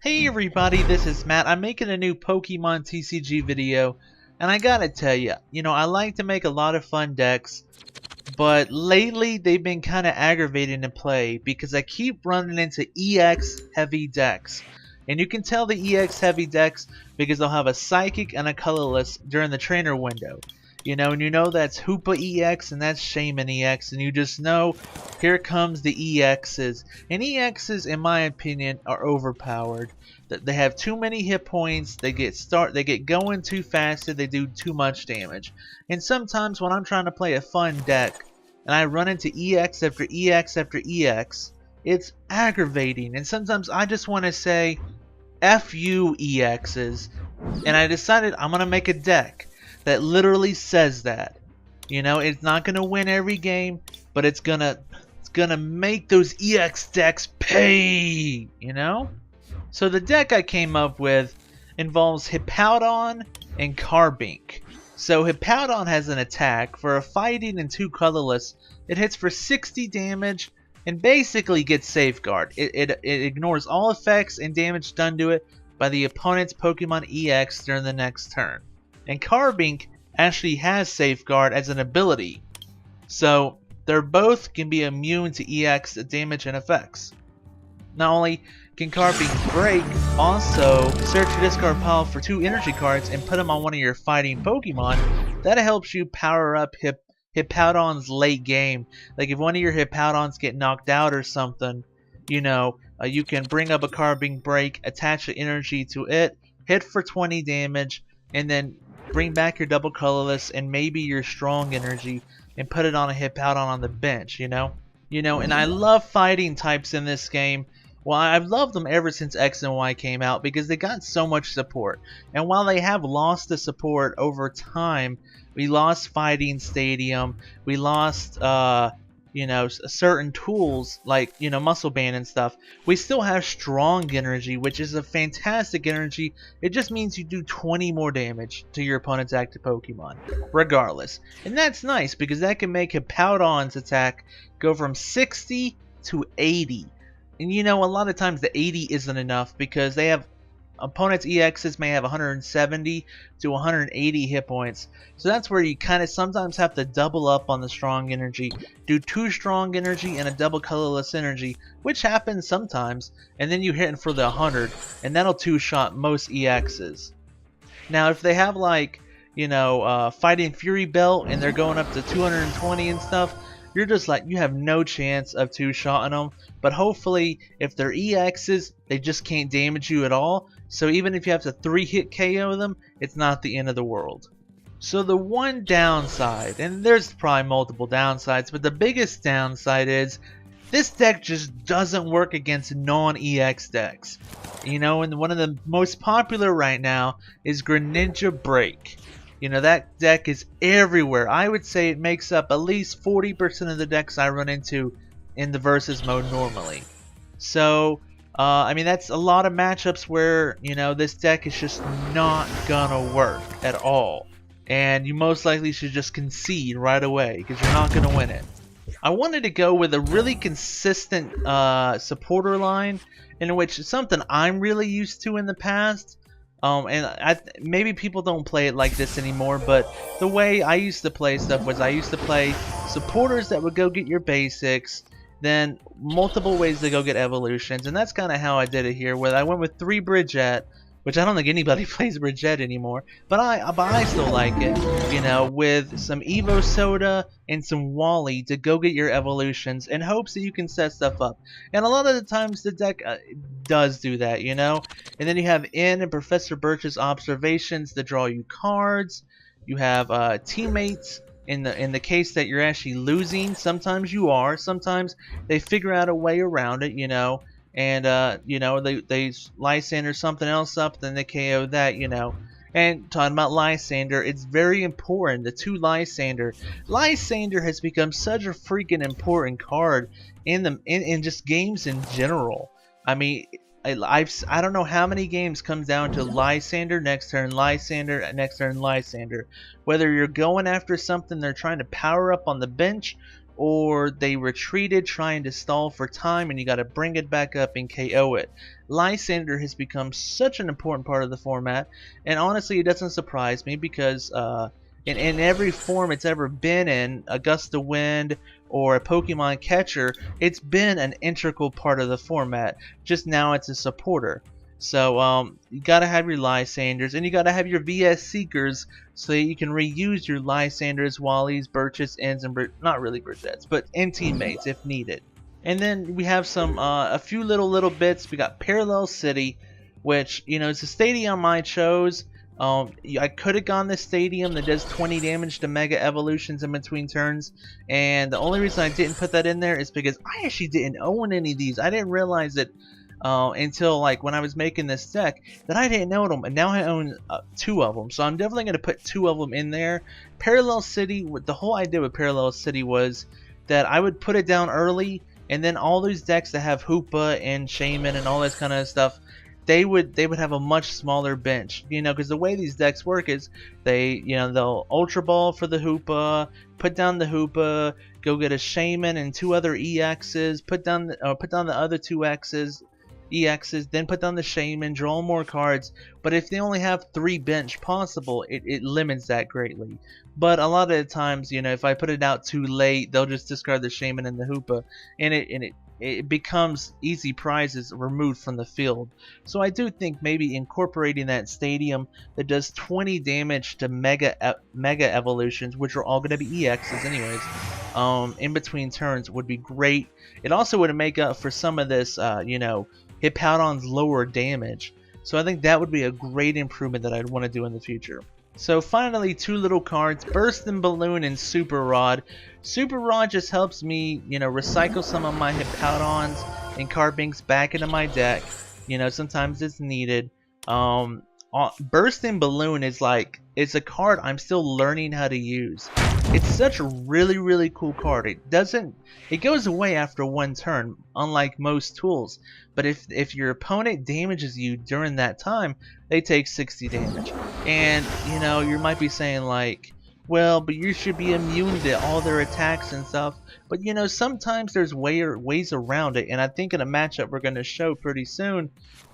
Hey everybody, this is Matt. I'm making a new Pokemon TCG video, and I gotta tell you, I like to make a lot of fun decks, but lately they've been kind of aggravating to play because I keep running into EX heavy decks. And you can tell the EX heavy decks because they'll have a Psychic and a Colorless during the trainer window. And that's Hoopa EX and that's Shaman EX, and you just know here comes the EXs. And EXs, in my opinion, are overpowered. They have too many hit points, they get going too fast, and they do too much damage. And sometimes when I'm trying to play a fun deck and I run into EX after EX after EX, it's aggravating, and sometimes I just want to say F you EXs. And I decided I'm gonna make a deck that literally says that. It's not gonna win every game, but it's gonna make those EX decks pay, So the deck I came up with involves Hippowdon and Carbink. So Hippowdon has an attack for a fighting and 2 colorless. It hits for 60 damage and basically gets Safeguard. It ignores all effects and damage done to it by the opponent's Pokemon EX during the next turn. And Carbink actually has Safeguard as an ability, so they're both can be immune to EX damage and effects. Not only can Carbink break, also search your discard pile for 2 energy cards and put them on one of your fighting Pokemon. That helps you power up Hippowdon's late game. Like if one of your Hippowdons get knocked out or something, you can bring up a Carbink break, attach the energy to it, hit for 20 damage, and then bring back your double colorless and maybe your strong energy and put it on a Hippowdon on the bench, and I love fighting types in this game. Well, I've loved them ever since X and Y came out because they got so much support. And while they have lost the support over time, we lost Fighting Stadium, we lost certain tools like Muscle Band and stuff, we still have Strong Energy, which is a fantastic energy. It just means you do 20 more damage to your opponent's active Pokemon regardless, and that's nice because that can make Hippowdon's attack go from 60 to 80. And a lot of times the 80 isn't enough because they have opponents' EXs may have 170 to 180 hit points. So that's where you kind of sometimes have to double up on the strong energy. Do 2 strong energy and a double colorless energy, which happens sometimes, and then you hit for the 100, and that'll 2-shot most EXs. Now if they have like, Fighting Fury Belt and they're going up to 220 and stuff, you're just like, you have no chance of 2-shotting them. But hopefully, if they're EXs, they just can't damage you at all. So even if you have to 3-hit KO them, it's not the end of the world. So the one downside, and there's probably multiple downsides, but the biggest downside is this deck just doesn't work against non-EX decks. And one of the most popular right now is Greninja Break. That deck is everywhere. I would say it makes up at least 40% of the decks I run into in the versus mode normally. So, that's a lot of matchups where, this deck is just not gonna work at all. And you most likely should just concede right away because you're not gonna win it. I wanted to go with a really consistent supporter line in which it's something I'm really used to in the past. Maybe people don't play it like this anymore, but the way I used to play stuff was I used to play supporters that would go get your basics, then multiple ways to go get evolutions, and that's kind of how I did it here, where I went with 3 Bridgette, which I don't think anybody plays Bridgette anymore, but I still like it, with some Evo Soda and some Wally to go get your evolutions in hopes that you can set stuff up. And a lot of the times the deck does do that, and then you have N and Professor Birch's observations to draw you cards. You have teammates in the case that you're actually losing. Sometimes you are, sometimes they figure out a way around it, and they Lysander something else up, then they KO that, And talking about Lysander, it's very important. The 2 Lysander has become such a freaking important card in just games in general. I mean, I don't know how many games comes down to Lysander next turn, Lysander next turn, Lysander. Whether you're going after something they're trying to power up on the bench, or they retreated trying to stall for time and you got to bring it back up and KO it. Lysander has become such an important part of the format, and honestly it doesn't surprise me because in every form it's ever been in, a gust of wind or a Pokemon catcher, it's been an integral part of the format, just now it's a supporter. So you gotta have your Lysanders, and you gotta have your VS Seekers so that you can reuse your Lysanders, Wallies, Birches, Ends, and not really Birchettes, but in teammates if needed. And then we have some a few little bits. We got Parallel City, which it's a stadium I chose. I could have gone this stadium that does 20 damage to Mega Evolutions in between turns, and the only reason I didn't put that in there is because I actually didn't own any of these. I didn't realize it until like when I was making this deck that I didn't own them, and now I own 2 of them, so I'm definitely going to put 2 of them in there. Parallel City, the whole idea with Parallel City was that I would put it down early, and then all those decks that have Hoopa and Shaman and all this kind of stuff, they would have a much smaller bench, because the way these decks work is they'll Ultra Ball for the Hoopa, put down the Hoopa, go get a Shaman and 2 other EXs, put down the other 2 EXs, then put down the Shaman, draw more cards. But if they only have 3 bench possible, it limits that greatly. But a lot of the times, if I put it out too late, they'll just discard the Shaman and the Hoopa, and it becomes easy prizes removed from the field. So I do think maybe incorporating that stadium that does 20 damage to Mega Evolutions, which are all going to be EXs anyways, in between turns would be great. It also would make up for some of this, Hippowdon's lower damage. So I think that would be a great improvement that I'd want to do in the future. So finally, 2 little cards, Bursting Balloon and Super Rod. Super Rod just helps me, recycle some of my Hippowdons and Carbinks back into my deck. Sometimes it's needed. Bursting Balloon is it's a card I'm still learning how to use. It's such a really cool card. It goes away after 1 turn, unlike most tools. But if your opponent damages you during that time, they take 60 damage. And you might be saying well, but you should be immune to all their attacks and stuff. But sometimes there's ways around it, and I think in a matchup we're going to show pretty soon,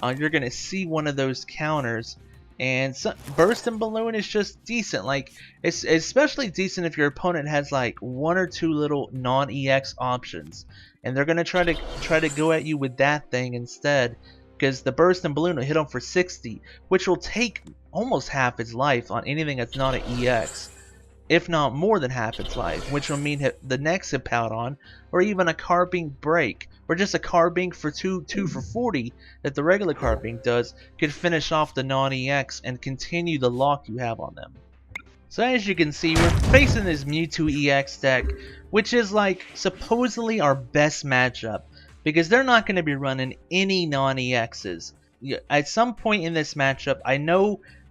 you're going to see one of those counters. And Bursting Balloon is just decent. It's especially decent if your opponent has 1 or 2 little non-EX options, and they're gonna try to go at you with that thing instead, because the Bursting Balloon will hit them for 60, which will take almost half its life on anything that's not an EX, if not more than half its life, which will mean the next Hippowdon, or even a Carbink Break, or just a Carbink for 2 for 40 that the regular Carbink does, could finish off the non-EX and continue the lock you have on them. So as you can see, we're facing this Mewtwo EX deck, which is supposedly our best matchup, because they're not going to be running any non-EXs. At some point in this matchup,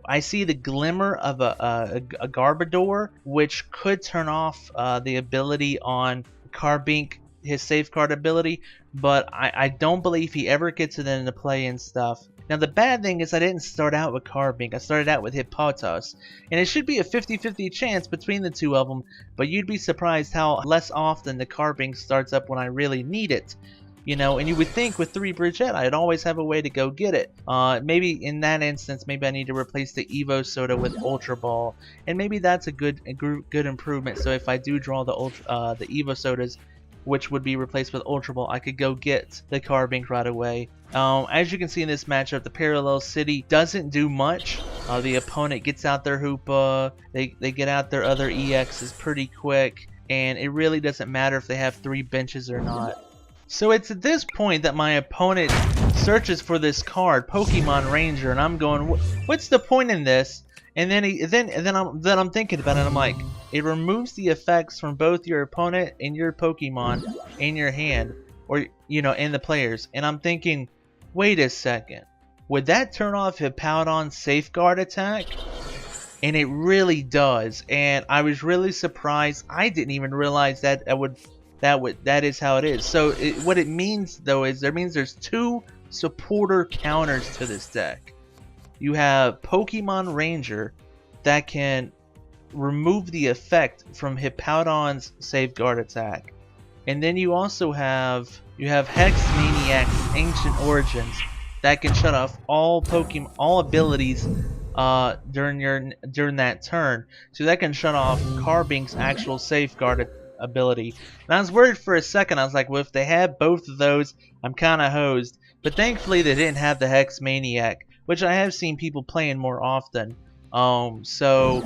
I see the glimmer of a Garbodor, which could turn off the ability on Carbink, his safeguard ability, but I don't believe he ever gets it into play and stuff. Now the bad thing is I didn't start out with Carbink, I started out with Hippotas, and it should be a 50-50 chance between the 2 of them, but you'd be surprised how less often the Carbink starts up when I really need it. And you would think with 3 Brigitte, I'd always have a way to go get it. Maybe in that instance, maybe I need to replace the Evo Soda with Ultra Ball, and maybe that's a good improvement. So if I do draw the Evo Sodas, which would be replaced with Ultra Ball, I could go get the Carbink right away. As you can see in this matchup, the Parallel City doesn't do much. The opponent gets out their Hoopa, they get out their other EXs pretty quick, and it really doesn't matter if they have 3 benches or not. So it's at this point that my opponent searches for this card, Pokemon Ranger, and I'm going, what's the point in this? And then I'm thinking about it, and I'm like, it removes the effects from both your opponent and your Pokemon in your hand, or in the players. And I'm thinking, wait a second, would that turn off Hippowdon's safeguard attack? And it really does. And I was really surprised. I didn't even realize that is how it is. So what it means though is there's 2 supporter counters to this deck. You have Pokemon Ranger that can remove the effect from Hippowdon's safeguard attack, And then you also have Hex Maniac's Ancient Origins that can shut off all Pokemon, all abilities during that turn. So that can shut off Carbink's actual Safeguard ability. And I was worried for a second. I was like, well, if they had both of those, I'm kind of hosed. But thankfully, they didn't have the Hex Maniac, which I have seen people playing more often. So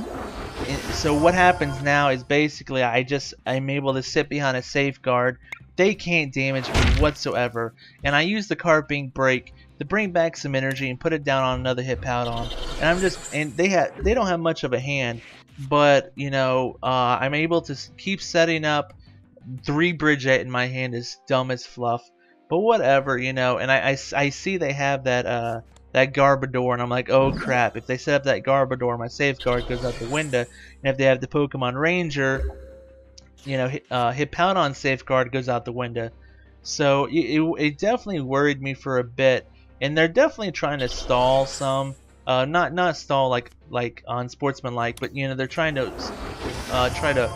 what happens now is basically I'm able to sit behind a Safeguard. They can't damage me whatsoever, and I use the Carping Break to bring back some energy and put it down on another Hippowdon. And they don't have much of a hand, but you know, I'm able to keep setting up 3 Bridget in my hand is dumb as fluff, but whatever, you know. And I see they have that Garbodor, and I'm like, oh crap, if they set up that Garbodor, my Safeguard goes out the window, and if they have the Pokemon Ranger, you know, Hippowdon Safeguard goes out the window. So it definitely worried me for a bit, and they're definitely trying to stall some, not stall like on Sportsmanlike, but you know, they're trying to try to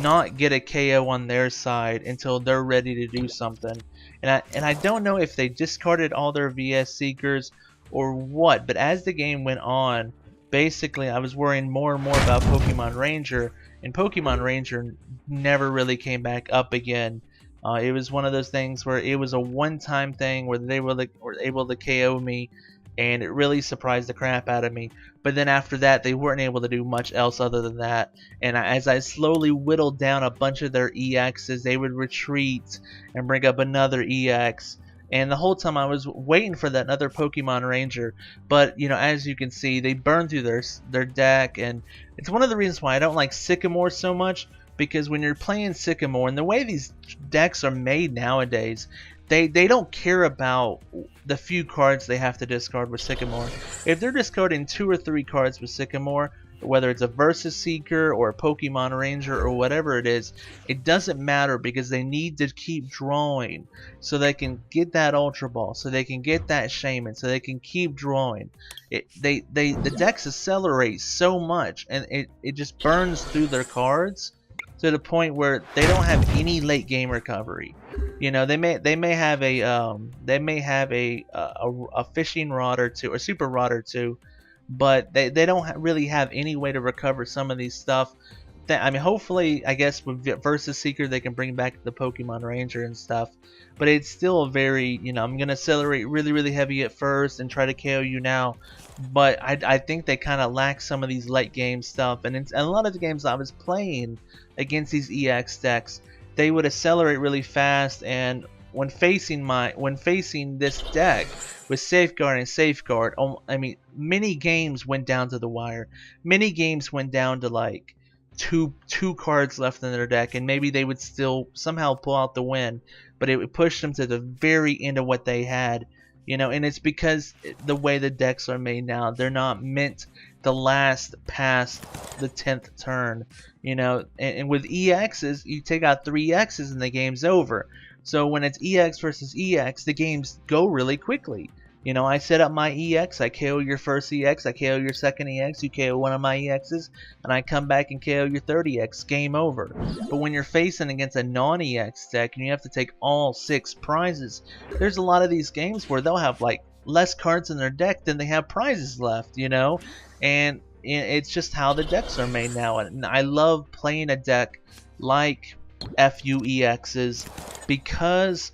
not get a KO on their side until they're ready to do something. And I don't know if they discarded all their VS Seekers or what, but as the game went on, basically I was worrying more and more about Pokemon Ranger, and Pokemon Ranger never really came back up again. It was one of those things where it was a one-time thing where they were able to KO me, and it really surprised the crap out of me. But then after that, they weren't able to do much else other than that. And as I slowly whittled down a bunch of their EXs, they would retreat and bring up another EX. And the whole time I was waiting for that other Pokemon Ranger. But, you know, as you can see, they burned through their deck. And it's one of the reasons why I don't like Sycamore so much. Because when you're playing Sycamore, and the way these decks are made nowadays, they don't care about the few cards they have to discard with Sycamore. If they're discarding 2 or 3 cards with Sycamore, whether it's a Versus Seeker or a Pokemon Ranger or whatever it is, it doesn't matter, because they need to keep drawing so they can get that Ultra Ball, so they can get that Shaman, so they can keep drawing. The decks accelerate so much, and it just burns through their cards to the point where they don't have any late game recovery. You know, they may have a fishing rod or 2 or super rod or 2, but they don't really have any way to recover some of these stuff. I mean, hopefully, I guess with Versus Seeker they can bring back the Pokemon Ranger and stuff, but it's still a very, you know, I'm gonna accelerate really heavy at first and try to KO you now. But I think they kind of lack some of these late game stuff, and a lot of the games I was playing against these EX decks, they would accelerate really fast, and when facing this deck with Safeguard and Safeguard, I mean, many games went down to the wire. Many games went down to like two cards left in their deck, and maybe they would still somehow pull out the win, but it would push them to the very end of what they had. You know, and it's because the way the decks are made now, they're not meant to last past the 10th turn. You know, and with EXs, you take out 3 X's and the game's over. So when it's EX versus EX, the games go really quickly. You know, I set up my EX, I KO your first EX, I KO your second EX, you KO one of my EXs, and I come back and KO your third EX, game over. But when you're facing against a non-EX deck and you have to take all 6 prizes, there's a lot of these games where they'll have like less cards in their deck than they have prizes left, you know? And it's just how the decks are made now. And I love playing a deck like FUEXs because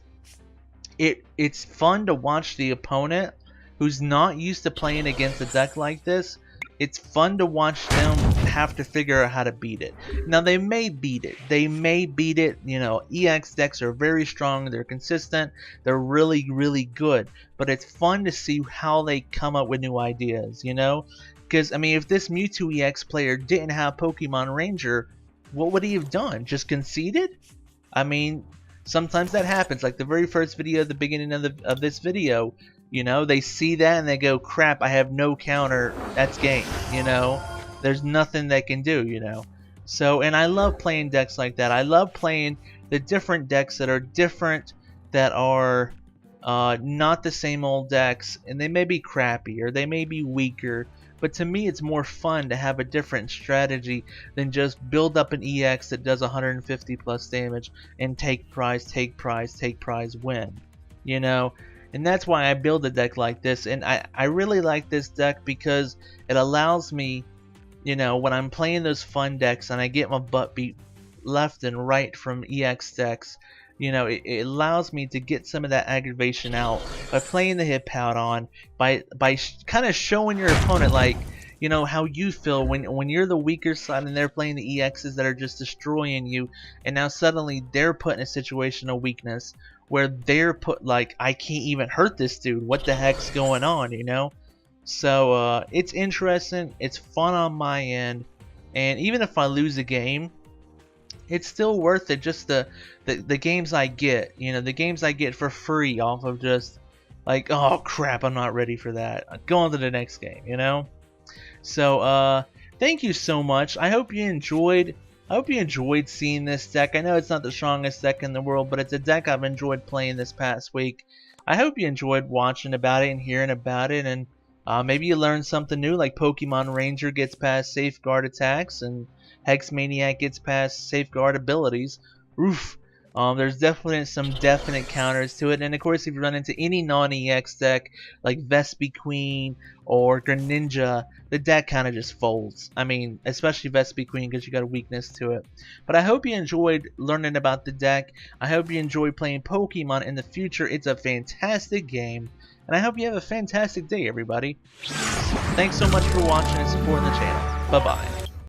it's fun to watch the opponent who's not used to playing against a deck like this. It's fun to watch them have to figure out how to beat it. Now they may beat it. You know, EX decks are very strong, they're consistent, they're really good. But it's fun to see how they come up with new ideas, you know? Because, I mean, if this Mewtwo EX player didn't have Pokemon Ranger, what would he have done? Just conceded? I mean, sometimes that happens. Like the very first video at the beginning of this video, you know, they see that and they go, crap, I have no counter, that's game, you know? There's nothing they can do, you know? So, and I love playing decks like that. I love playing the different decks that are different, that are not the same old decks, and they may be crappy or they may be weaker, but to me it's more fun to have a different strategy than just build up an EX that does 150 plus damage and take prize, take prize, take prize, win, you know. And that's why I build a deck like this. And I really like this deck because it allows me, you know, when I'm playing those fun decks and I get my butt beat left and right from EX decks, you know, it allows me to get some of that aggravation out by playing the hit pad on, by kind of showing your opponent, like, you know, how you feel when you're the weaker side and they're playing the EXs that are just destroying you, and now suddenly they're put in a situation of weakness where they're put like, I can't even hurt this dude, what the heck's going on, you know? So it's interesting, it's fun on my end, and even if I lose a game, it's still worth it. Just the games I get, you know, the games I get for free off of just like, oh crap, I'm not ready for that, go on to the next game, you know. So thank you so much. I hope you enjoyed seeing this deck. I know it's not the strongest deck in the world, but it's a deck I've enjoyed playing this past week. I hope you enjoyed watching about it and hearing about it, and maybe you learned something new, like Pokemon Ranger gets past safeguard attacks and Hex Maniac gets past safeguard abilities. Oof. There's definitely some definite counters to it, and of course if you run into any non-EX deck like Vespi Queen or Greninja, the deck kind of just folds. I mean, especially Vespi Queen, because you got a weakness to it. But I hope you enjoyed learning about the deck. I hope you enjoy playing Pokemon in the future. It's a fantastic game, and I hope you have a fantastic day, everybody. Thanks so much for watching and supporting the channel. Bye bye.